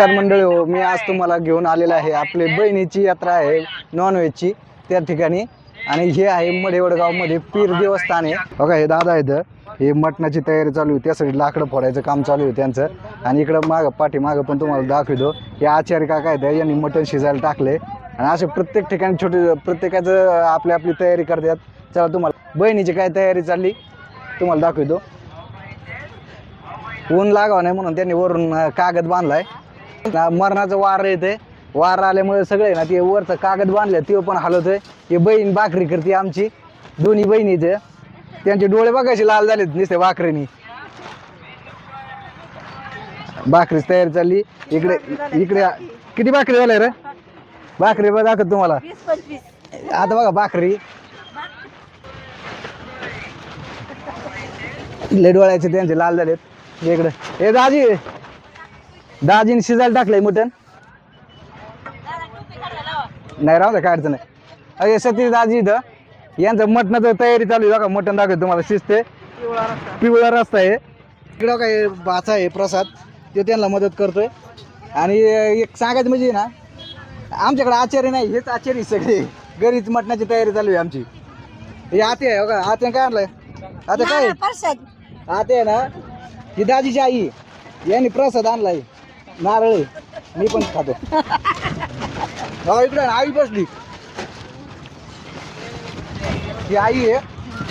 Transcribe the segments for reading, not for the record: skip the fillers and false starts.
मंडळी हो, मी आज तुम्हाला घेऊन आलेला आहे आपले बहिणीची यात्रा आहे नॉनव्हेजची त्या ठिकाणी. आणि हे आहे मडेवडगाव मध्ये पीर देवस्थान आहे बघा. हे दादा आहेत, हे मटणाची तयारी चालू आहे, त्यासाठी लाकडं फोडायचं काम चालू आहे त्यांचं. आणि इकडं मागं पाठीमागं पण तुम्हाला दाखवतो, हे आचार्य काका आहेत, यांनी मटण शिजायला टाकले. आणि असे प्रत्येक ठिकाणी छोटे प्रत्येकाचं आपली आपली तयारी करतात. चला तुम्हाला बहिणीची काय तयारी चालली तुम्हाला दाखवतो. ऊन लागावं नाही म्हणून त्यांनी वरून कागद बांधलाय. मरणाचं वार येते, वार आल्यामुळे सगळे ना ते वरचं कागद बांधले ते पण हलवतोय. हे बहीण भाकरी करते आमची, दोन्ही बहिणीचे त्यांचे डोळे बघायचे लाल झालेत नुसते भाकरीनी. भाकरीची तयारी चालली. इकडे इकडे किती भाकरी झाल्या रे? भाकरी बघा दाखवत तुम्हाला आता बघा. भाकरी लय डोळ्याचे त्यांचे लाल झालेत. इकडे हे दाजीने शिजायला टाकलंय मटण. नाही राहू दे, काय अडचण नाही. अरे सतीश दाजी इथं यांचं मटणाचं तयारी चालू आहे बघा. मटण दाखवतो तुम्हाला, शिजते. पिवळा रस्ता आहे इकडं काय भाचा आहे प्रसाद, ते त्यांना मदत करतोय. आणि एक सांगायचं म्हणजे ना, आमच्याकडे आचार्य नाही, हेच आचार्य सगळे. घरीच मटणाची तयारी चालू आहे आमची. हे आते आहे बघा. आते काय आणलंय? आता काय आते आहे ना, ही दाजीची आई, यांनी प्रसाद आणलाय, नारळ. मी पण खातो. हो इकडे आई बसली, ही आई आहे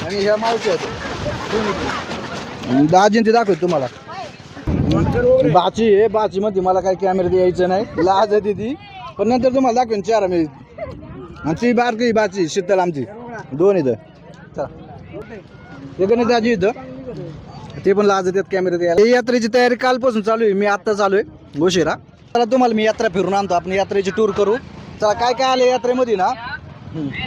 आणि ह्या मावशी आहेत. दाजीन ते दाखवतो तुम्हाला. बाची आहे, बाची मध्ये मला काही कॅमेरा द्यायचं नाही, लाज आहे ती. पण नंतर तुम्हाला दाखवेन चारा मी. आणि ती बारकी बाची शीतल आमची दोन इथं. हे गणेश दाजी इथं, ते पण लाज येतात कॅमेरा द्यायला. यात्रेची तयारी कालपासून चालू आहे, मी आत्ता चालू आहे गोशिरा. चला तुम्हाला मी यात्रा फिरून आणतो, आपण यात्रेची टूर करू. चला काय काय आले यात्रेमध्ये ना,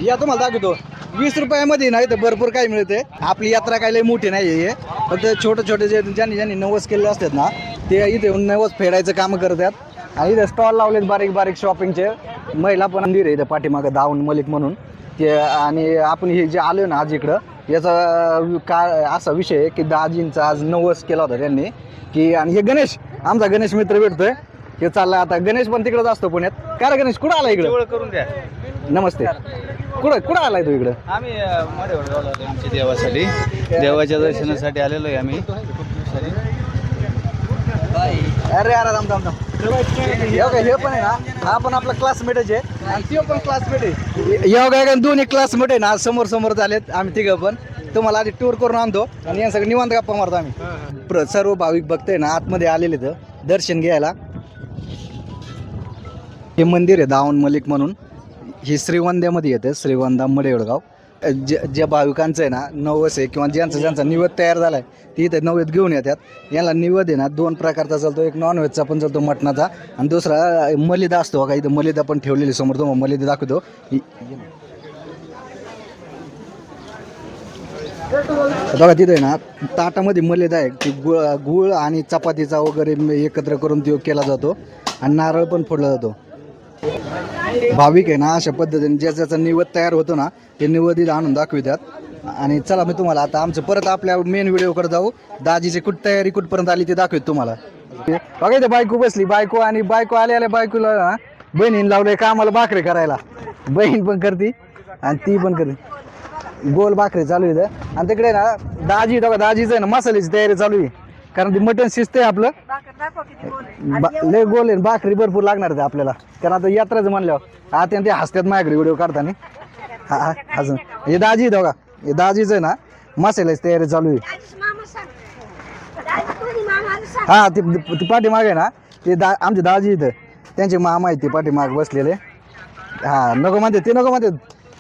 या तुम्हाला दाखवतो. 20 रुपयामध्ये ना इथं भरपूर काही मिळते. आपली यात्रा काय लय मोठी नाही आहे, फक्त छोटे छोटे जे ज्यांनी नवस केले असतात ना, ते इथे येऊन नवस फेडायचं काम करतात. आणि इथं स्टॉल लावलेत बारीक बारीक शॉपिंगचे. महिला पण मंदिर आहे इथं पाठीमागं, दाऊन मलिक म्हणून ते. आणि आपण हे जे आलो ना आज इकडं, याचा काय असा विषय आहे की दाजींचा आज नवस केला होता त्यांनी की. आणि हे गणेश, आमचा गणेश मित्र भेटतोय, हे चालला आता. गणेश पण तिकडंच असतो पुण्यात. काय रे गणेश, कुठं आला इकडं? करून द्या. नमस्ते. कुठं आलाय तू इकडं? आम्ही आमच्या देवासाठी, देवाच्या दर्शनासाठी आलेलो आहे आम्ही. अरे अरे राम राम राम. हे पण आहे ना, हा पण आपला क्लासमेटच आहे आणि ते पण क्लासमेट आहे. योगा दोन्ही क्लासमेट आहे ना, समोर समोर झालेत आम्ही तिघं पण. तुम्हाला आधी टूर करून आणतो आणि या सगळं निवांत गप्पा मारतो आम्ही. सर्व भाविक भक्त आहे ना आतमध्ये आलेले तर दर्शन घ्यायला. हे मंदिर आहे दाऊन मलिक म्हणून, हे श्रीवंद्यामध्ये येतं, श्रीवंदा मडेवडगाव. ज्या भाविकांचं आहे ना नवस आहे किंवा ज्यांचा निवेद तयार झाला आहे, ते इथे नैवेद्य घेऊन येतात. याला निवेद आहे ना 2 प्रकारचा चालतो, एक नॉनव्हेजचा पण चालतो मटणाचा, आणि दुसरा मलिदा असतो बघा. इथं मलिदा पण ठेवलेली समोर, तो मलिदा दाखवतो. बघा तिथे आहे ना ताटामध्ये मलिदा आहे, ती गुळ आणि चपातीचा वगैरे एकत्र करून तो केला जातो. आणि नारळ पण फोडला जातो. भाविक आहे ना अशा पद्धतीने ज्याचा निवेद तयार होतो ना, ते निवेद आणून दाखवितात. आणि चला मी तुम्हाला आता आमचं परत आपल्या मेन व्हिडिओकडे जाऊ. दाजीची तयारी कुठपर्यंत आली ते दाखवतो तुम्हाला. बघा इथे बायको बसली, बायको आल्या बायकोला ना बहिणीने लावलंय कामाला भाकरी करायला. बहीण पण करते आणि ती पण करते. गोल भाकरी चालू आहे इथं. आणि तिकडे ना दाजीचं आहे ना मसाल्याची तयारी चालू आहे, कारण ते मटण शिजतंय आपलं. लय गोल आहे, भाकरी भरपूर लागणार आहे आपल्याला, कारण आता यात्राचं म्हणल्यावर. आता ते हसतात माझ्याकडे व्हिडिओ काढताना. हा अजून हे दाजी बघा, हे दाजीचं आहे ना मसाल्याची तयारी चालू आहे. हा ती पाठीमाग आहे ना, ते आमचे दाजी इथं, त्यांचे मामा आहेत ते पाठीमाग बसलेले. हा नको म्हणते ते, नको म्हणते.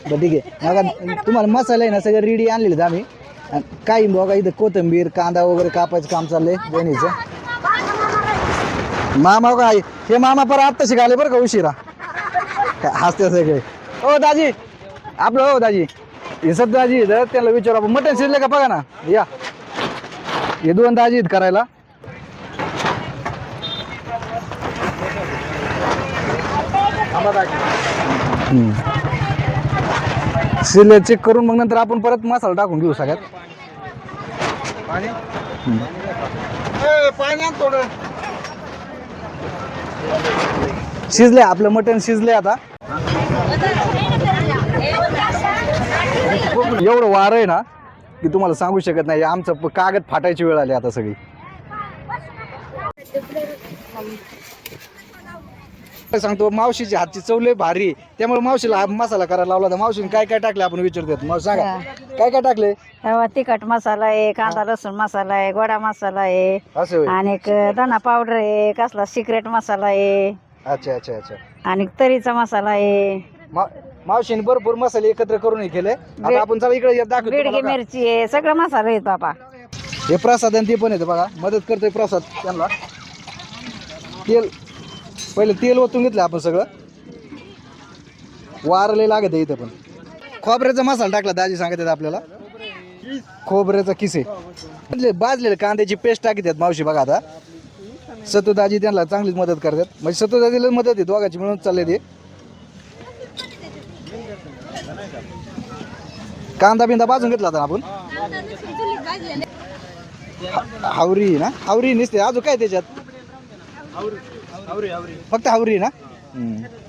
बरं ठीक आहे. बघा तुम्हाला मसाला आहे ना सगळं रेडी आणलेले आम्ही. काही बघा इथं कोथिंबीर कांदा वगैरे कापायचं काम चाललंय बहिणीचं. मामा काय हे मामा पर आत्ता शिकाले बरं का उशिरा, हसते सगळे. हो दाजी आपलं, हो दाजी हे सब दाजी इथं, त्यांना विचारू आपण मटण शिजले का बघा ना. या हे 2 दाजी आहेत करायला. शिजले चेक करून मग नंतर आपण परत मसाला टाकून घेऊ सगळ्यात. पाणी थोडं शिजले आपलं मटण शिजले आता. एवढं वार आहे ना की तुम्हाला सांगू शकत नाही. आमचं कागद फाटायची वेळ आली आता सगळी. सांगतो मावशीची हातची चव लय भारी आहे. त्यामुळे मावशीला हा मसाला करायला लावला होता. मावशीने काय काय टाकले आपण विचारतो. मावशी सांगा काय काय टाकले. तिखट मसाला आहे, कांदा लसूण मसाला आहे, गोडा मसाला आहे, असं होय. आणि धना पावडर आहे, कसला सिक्रेट मसाला आहे, अच्छा अच्छा अच्छा. आणि तरीचा मसाला आहे, मावशीने भरपूर मसाले एकत्र करून हे केले. आता आपण चला इकडे दाखवतो बेडगी तुम्हाला. मिरची आहे, सगळं मसाला आहेत बाबा. हे प्रसाद आणि ते पण येतं बघा. मदत करतोय प्रसाद त्यांना. तेल पहिले तेल ओतून घेतलं आपण सगळं. वारले लागत आहे इथं. पण खोबऱ्याचा मसाला टाकला दाजी सांगत आहेत आपल्याला. खोबऱ्याचा किसे भाजलेले कांद्याची पेस्ट टाकीत आहेत मावशी बघा. आता सतू दाजी त्यांना चांगलीच मदत करतात. म्हणजे सतू दाजीला मदत आहे दोघांची म्हणून चालले ते. कांदा बिंदा भाजून घेतला होता आपण. हावरी ना, हावरी नसते अजून काय त्याच्यात. फक्त हावरी ना.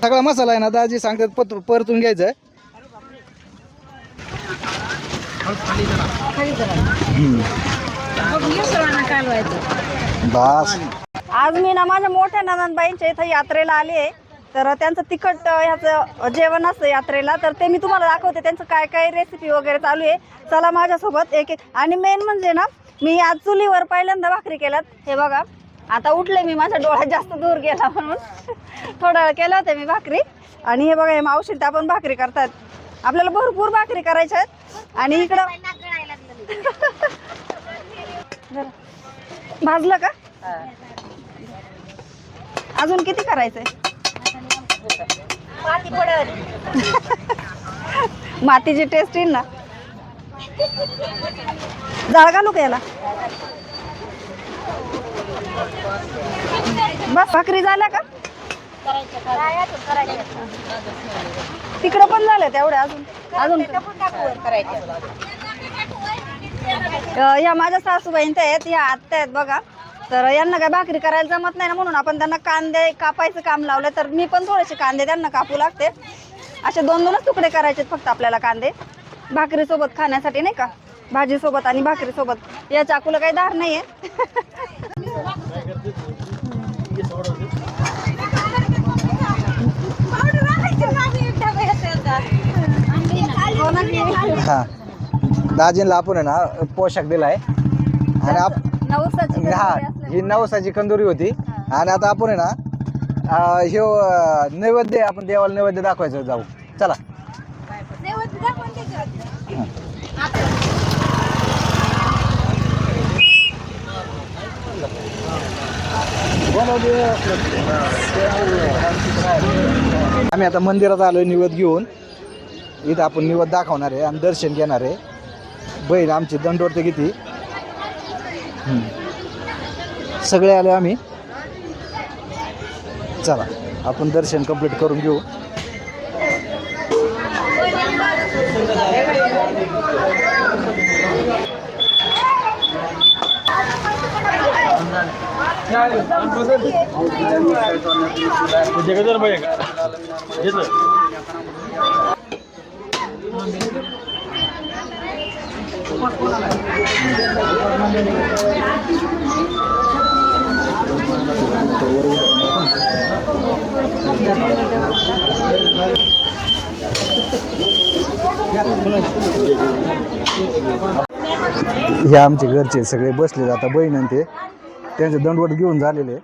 सगळा मसाला आहे ना दाजी सांगतात परतून घ्यायचं. बस. आज मी ना माझ्या मोठ्या ननंदबाईंच्या इथं यात्रेला आली आहे. तर त्यांचं तिखट ह्याचं जेवण असतं यात्रेला. तर ते मी तुम्हाला दाखवते. त्यांचं काय काय रेसिपी वगैरे चालू आहे. चला माझ्यासोबत एक एक. आणि मेन म्हणजे ना मी आज चुलीवर पहिल्यांदा भाकरी केल्यात. हे बघा आता उठले मी, माझ्या डोळ्यात जास्त दूर गेला म्हणून थोडा वेळ केल्या होत्या मी भाकरी. आणि हे बघा हे मावशी त्या पण भाकरी करतात. आपल्याला भरपूर भाकरी करायच्या आहेत. आणि इकडं भाजलं का अजून किती करायचंय. मातीची टेस्ट येईल ना. जाळ घालू का याला. बस भाकरी झाल्या का. तिकडं पण झालं तेवढ्या. अजून या माझ्या सासूबाईंत आहेत, या आत्या आहेत बघा. तर यांना काय भाकरी करायला जमत नाही ना, म्हणून आपण त्यांना कांदे कापायचं काम लावलं. तर मी पण थोडेसे कांदे त्यांना कापू लागते. असे 2-2च तुकडे करायचे फक्त आपल्याला कांदे भाकरी सोबत खाण्यासाठी नाही का. भाजी सोबत आणि भाकरी सोबत. या चाकूला काही धार नाहीये. हा दाजींना आपण आहे ना पोशाख दिलाय. आणि हा ही नवसाची कंदुरी होती. आणि आता आपण आहे ना हे नैवेद्य आपण देवाला नैवेद्य दाखवायचं जाऊ. चला. आम्ही आता मंदिरात आलोय निवेद घेऊन. इथं आपण निवेद दाखवणार आहे आणि दर्शन घेणार आहे. बहीण आमची दंडोरते किती सगळे आले आम्ही. चला आपण दर्शन कंप्लीट करून घेऊ. हे आमचे घरचे सगळे बसले. आता बहीण आणि ते त्यांचे दंडवट घेऊन झालेले.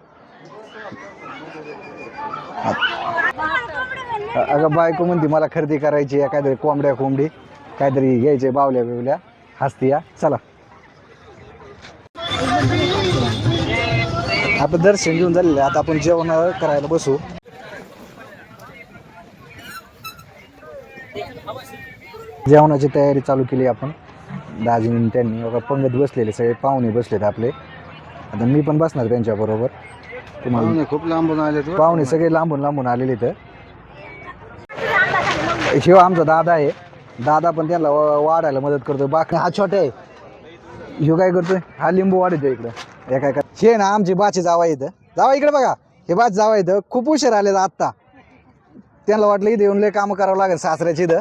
अगं बायको म्हणते मला खरेदी करायची आहे काहीतरी कोंबडी काहीतरी घ्यायचे बावल्या बिवल्या हसती या. चला आपण दर्शन घेऊन झालेलं. आता आपण जेवण करायला बसू. जेवणाची तयारी चालू केली आपण. दाजींनी त्यांनी बघा पंगत बसलेले सगळे पाहुणे बसलेत आपले. आता मी पण बसणार त्यांच्याबरोबर. तुम्हाला खूप लांबून आले. पाहुणे सगळे लांबून आलेले. तर शिव आमचा दादा आहे. दादा पण त्यांना वाढायला मदत करतोय. बाकी हा छोटा आहे. ह्यो काय करतोय हा लिंबू वाढतोय इकडं. एका हे ना आमची बाची जावा इथं. जावा इकडे बघा. हे बाज जावा इथं खूप उशीर आले आत्ता. त्यांना वाटलं इथे येऊन लय कामं करावं लागेल सासऱ्याची इथं,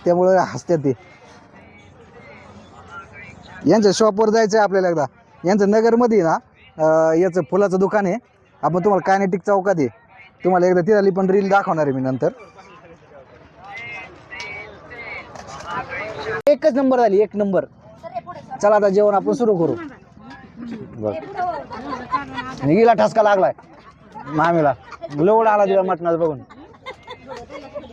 त्यामुळे हसतात ते. यांच्या शॉपवर जायचं आहे आपल्याला एकदा. यांचं नगरमध्ये ना याचं फुलाचं दुकान आहे. आपण तुम्हाला कायनेटिक चौकात आहे, तुम्हाला एकदा तिथली पण रील दाखवणार आहे मी नंतर. एकच नंबर झाली, एक नंबर. चला आता जेवण आपण सुरू करू. बघ निघीला ठसका लागलाय मामीला, लोड आला तिला मटणाचं बघून.